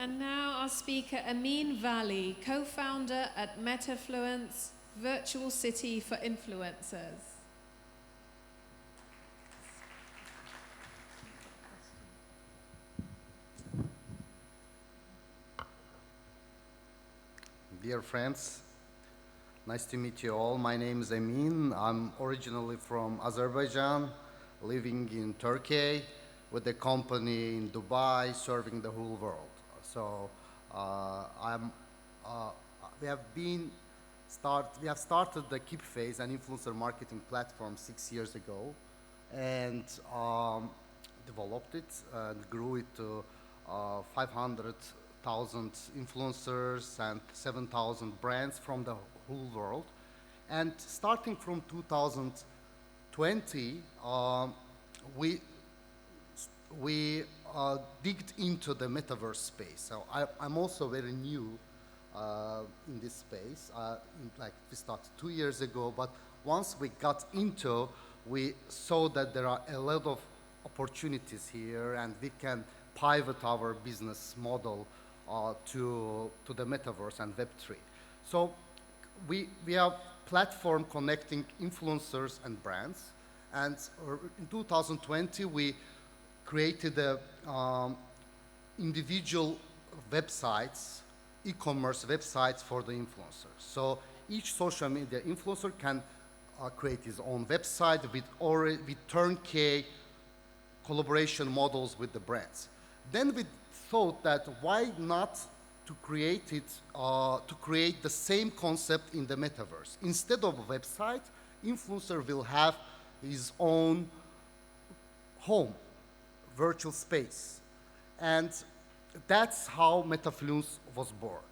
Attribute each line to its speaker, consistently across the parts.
Speaker 1: And now our speaker, Emin Vali, co-founder at Metafluence, virtual city for influencers.
Speaker 2: Dear friends, nice to meet you all. My name is Emin. I'm originally from Azerbaijan, living in Turkey with a company in Dubai, serving the whole world. So we have started the Keep Phase, an influencer marketing platform 6 years ago, and developed it and grew it to 500,000 influencers and 7,000 brands from the whole world. And starting from 2020, we digged into the metaverse space. So I'm also very new in this space. We started 2 years ago, but once we got into, we saw that there are a lot of opportunities here, and we can pivot our business model to the metaverse and Web3. So we have platform connecting influencers and brands, and in 2020 we created individual websites, e-commerce websites for the influencers. So each social media influencer can create his own website with turnkey collaboration models with the brands. Then we thought that why not to create the same concept in the metaverse. Instead of a website, influencer will have his own home, virtual space. And that's how Metafluence was born.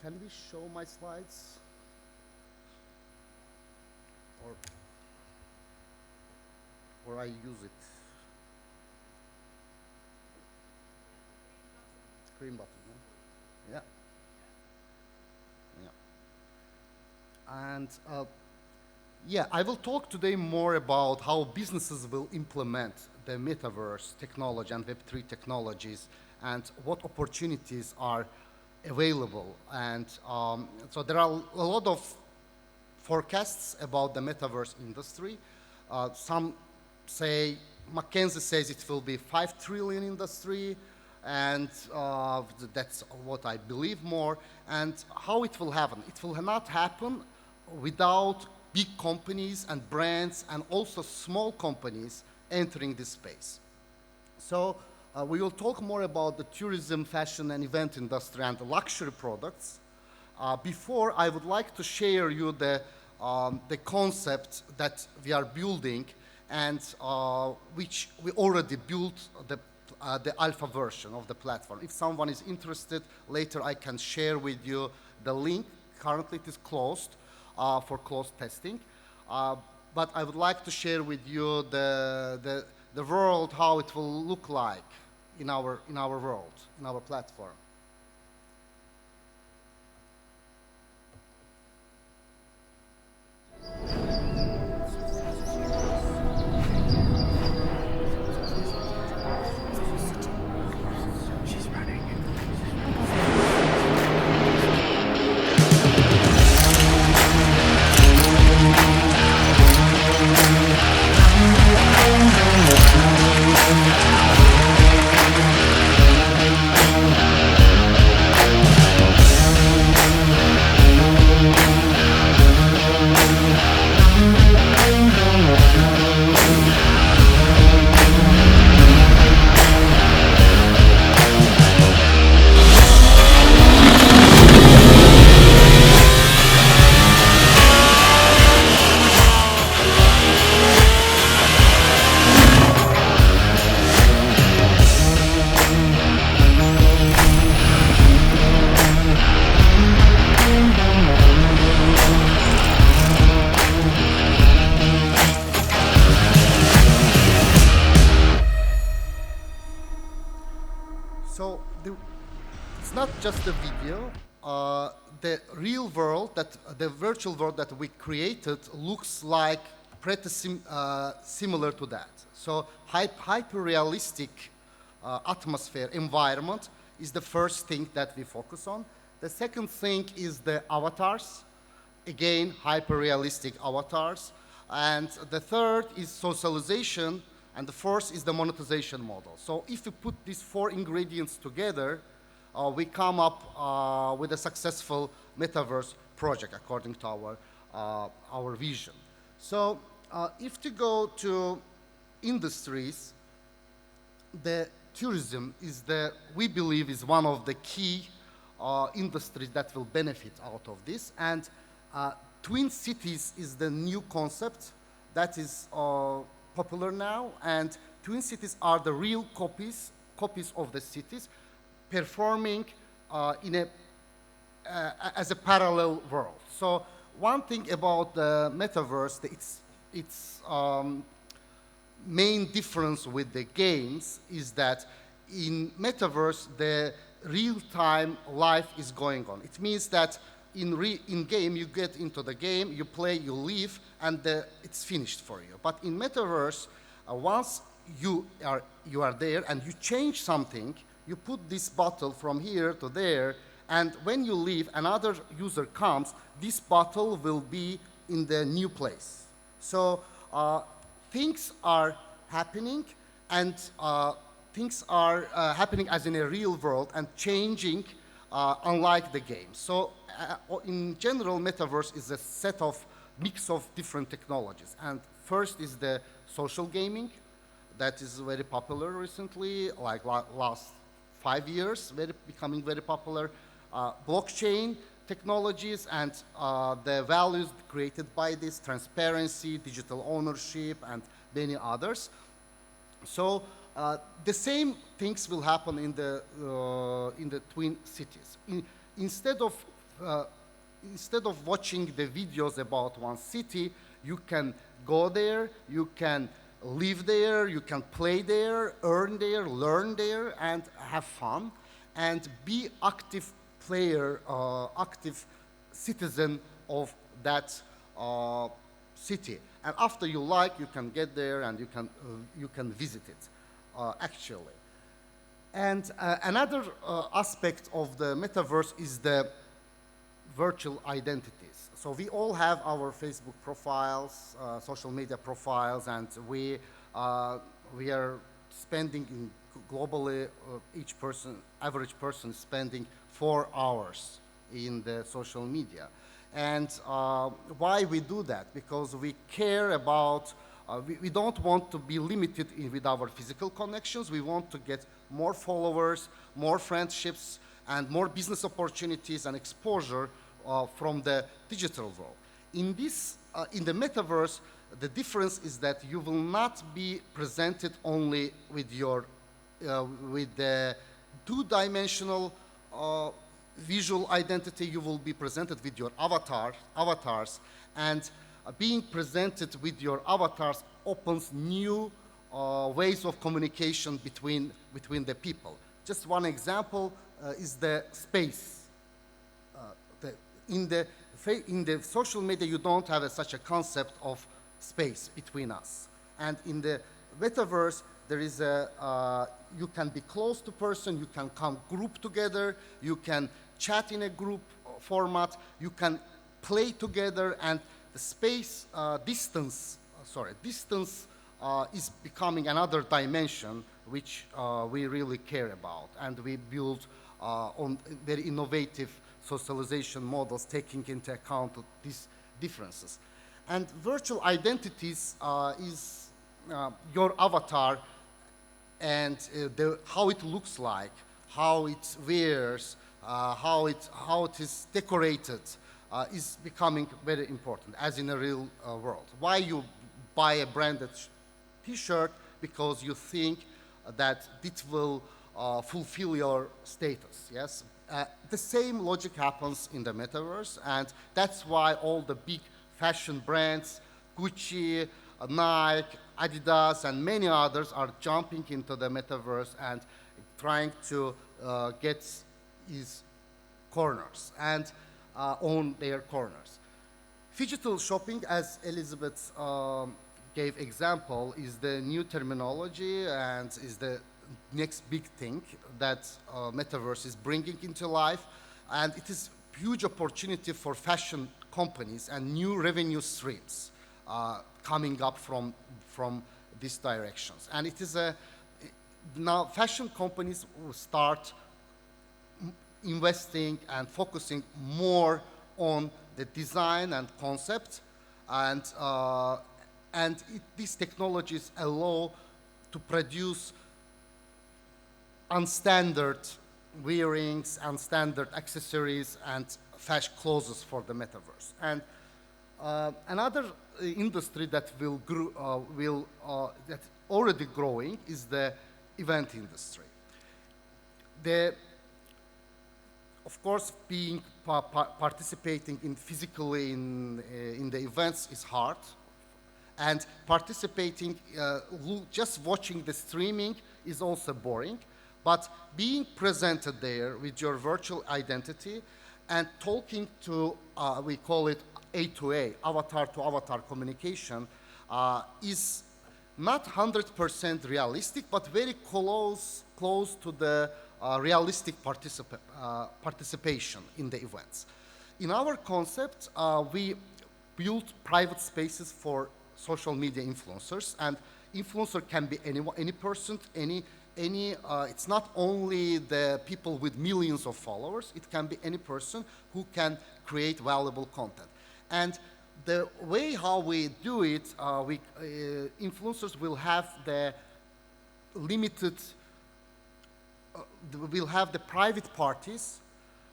Speaker 2: Can we show my slides? Or I use it? Screen button, no? Yeah. And I will talk today more about how businesses will implement the metaverse technology and Web3 technologies and what opportunities are available. And so there are a lot of forecasts about the metaverse industry. Some say, McKinsey says it will be 5 trillion industry, and that's what I believe more. And how it will happen? It will not happen without big companies and brands and also small companies entering this space. So we will talk more about the tourism, fashion, and event industry and the luxury products. Before, I would like to share you the concept that we are building, and which we already built the alpha version of the platform. If someone is interested, later I can share with you the link. Currently it is closed for closed testing. But I would like to share with you the world, how it will look like in our world, in our platform. So it's not just a video. The real world, the virtual world that we created looks like pretty similar to that. So hyper-realistic atmosphere, environment, is the first thing that we focus on. The second thing is the avatars. Again, hyper-realistic avatars. And the third is socialization, and the fourth is the monetization model. So if we put these four ingredients together, we come up with a successful metaverse project according to our vision. So if to go to industries, the tourism is we believe is one of the key industries that will benefit out of this. And twin cities is the new concept that is popular now. And twin cities are the real copies of the cities performing as a parallel world. So one thing about the metaverse, its main difference with the games is that in metaverse, the real-time life is going on. It means that in game, you get into the game, you play, you leave, and it's finished for you. But in metaverse, once you are there and you change something, you put this bottle from here to there, and when you leave, another user comes, this bottle will be in the new place. So things are happening, and things are happening as in a real world and changing unlike the game. So in general, metaverse is a set of mix of different technologies. And first is the social gaming that is very popular recently, like last 5 years, becoming very popular. Blockchain technologies and the values created by this, transparency, digital ownership, and many others. So the same things will happen in the twin cities. Instead of watching the videos about one city, you can go there, you can live there, you can play there, earn there, learn there, and have fun, and be active player, active citizen of that city. And after you you can get there and you can visit it, actually. And another aspect of the metaverse is the virtual identities. So we all have our Facebook profiles, social media profiles, and we are spending globally, average person is spending 4 hours in the social media. And why we do that? Because we care about, we don't want to be limited with our physical connections. We want to get more followers, more friendships, and more business opportunities and exposure from the digital world. In the metaverse, the difference is that you will not be presented only with the two-dimensional visual identity. You will be presented with your avatars, and being presented with your avatars opens new ways of communication between the people. Just one example is the space. In the social media, you don't have such a concept of space between us. And in the metaverse, there is you can be close to person, you can come group together, you can chat in a group format, you can play together, and the space distance is becoming another dimension which we really care about, and we build on very innovative socialization models taking into account these differences. And virtual identities is your avatar and how it looks like, how it wears, how it is decorated is becoming very important, as in a real world. Why you buy a branded T-shirt? Because you think that it will fulfill your status, yes? The same logic happens in the metaverse, and that's why all the big fashion brands, Gucci, Nike, Adidas, and many others are jumping into the metaverse and trying to get his corners and own their corners. Phygital shopping, as Elizabeth gave example, is the new terminology and is the next big thing that Metaverse is bringing into life, and it is huge opportunity for fashion companies and new revenue streams coming up from these directions. And it is now fashion companies will start investing and focusing more on the design and concept, and these technologies allow to produce unstandard wearings, unstandard accessories, and fashion clothes for the metaverse. And another industry that that's already growing is the event industry. Of course, being participating in physically in the events is hard, and participating just watching the streaming is also boring. But being presented there with your virtual identity and talking to, we call it A2A, avatar to avatar communication, is not 100% realistic, but very close to the realistic participation in the events. In our concept, we built private spaces for social media influencers, and influencer can be anyone, any person, it's not only the people with millions of followers, it can be any person who can create valuable content. And the way how we do it, influencers will have the limited, will have the private parties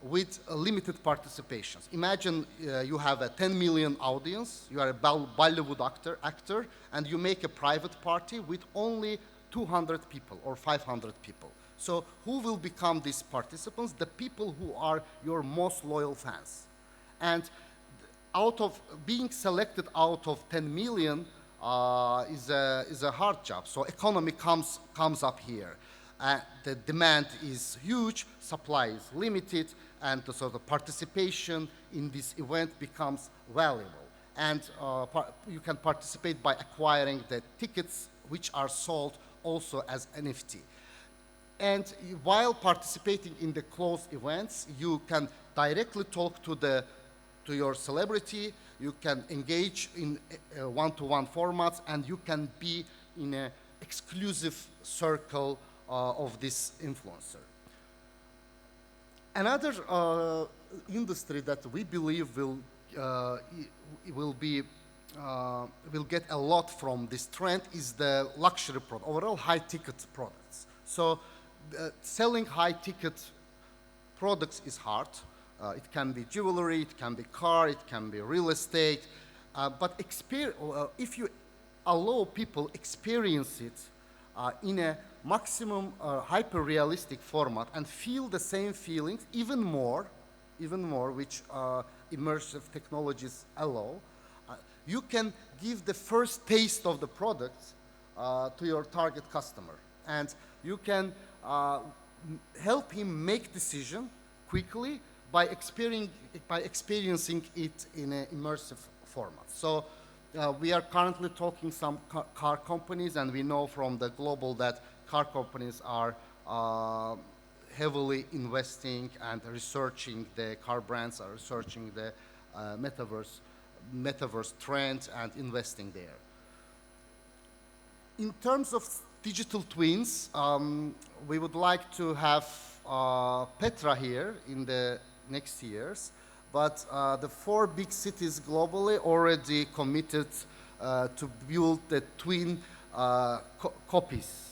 Speaker 2: with limited participations. Imagine you have a 10 million audience, you are a Bollywood actor, and you make a private party with only 200 people or 500 people. So who will become these participants? The people who are your most loyal fans. And out of being selected out of 10 million is a hard job. So economy comes up here. The demand is huge, supply is limited, and so the participation in this event becomes valuable. And you can participate by acquiring the tickets, which are sold also as NFT. And while participating in the closed events, you can directly talk to your celebrity, you can engage in one-to-one formats, and you can be in an exclusive circle of this influencer. Another industry that we believe will get a lot from this trend is the luxury product, overall high-ticket products. So selling high-ticket products is hard. It can be jewelry, it can be car, it can be real estate. But if you allow people experience it in a maximum hyper-realistic format and feel the same feelings, even more, which immersive technologies allow, you can give the first taste of the product to your target customer. And you can help him make decision quickly by experiencing it in an immersive format. So we are currently talking some car companies, and we know from the global that car companies are heavily investing and researching, the car brands are researching the metaverse trend and investing there. In terms of digital twins, we would like to have Petra here in the next years, but the 4 big cities globally already committed to build the twin copies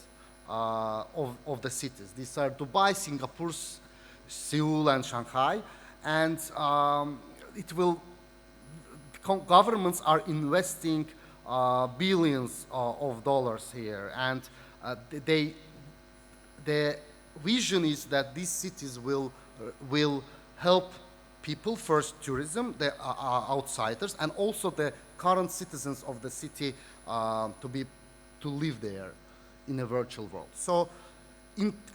Speaker 2: of the cities. These are Dubai, Singapore, Seoul, and Shanghai, and governments are investing billions of dollars here, and the vision is that these cities will help people, first tourism, the outsiders, and also the current citizens of the city to live there in a virtual world. So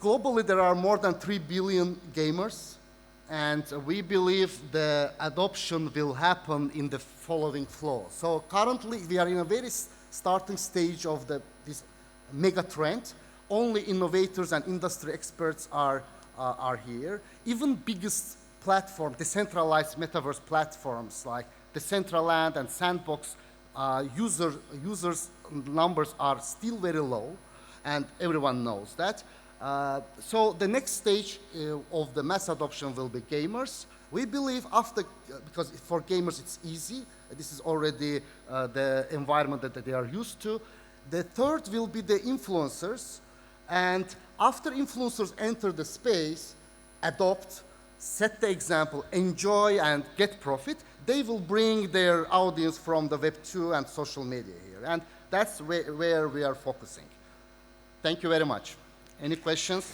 Speaker 2: globally there are more than 3 billion gamers, and we believe the adoption will happen in the following flow. So currently we are in a very starting stage of this mega trend. only innovators and industry experts are here. Even biggest platform, decentralized metaverse platforms like Decentraland and Sandbox, users numbers are still very low, and everyone knows that. So the next stage of the mass adoption will be gamers. We believe after, because for gamers it's easy, this is already the environment that they are used to. The third will be the influencers, and after influencers enter the space, adopt, set the example, enjoy and get profit, they will bring their audience from the Web 2 and social media here. And that's where we are focusing. Thank you very much. Any questions?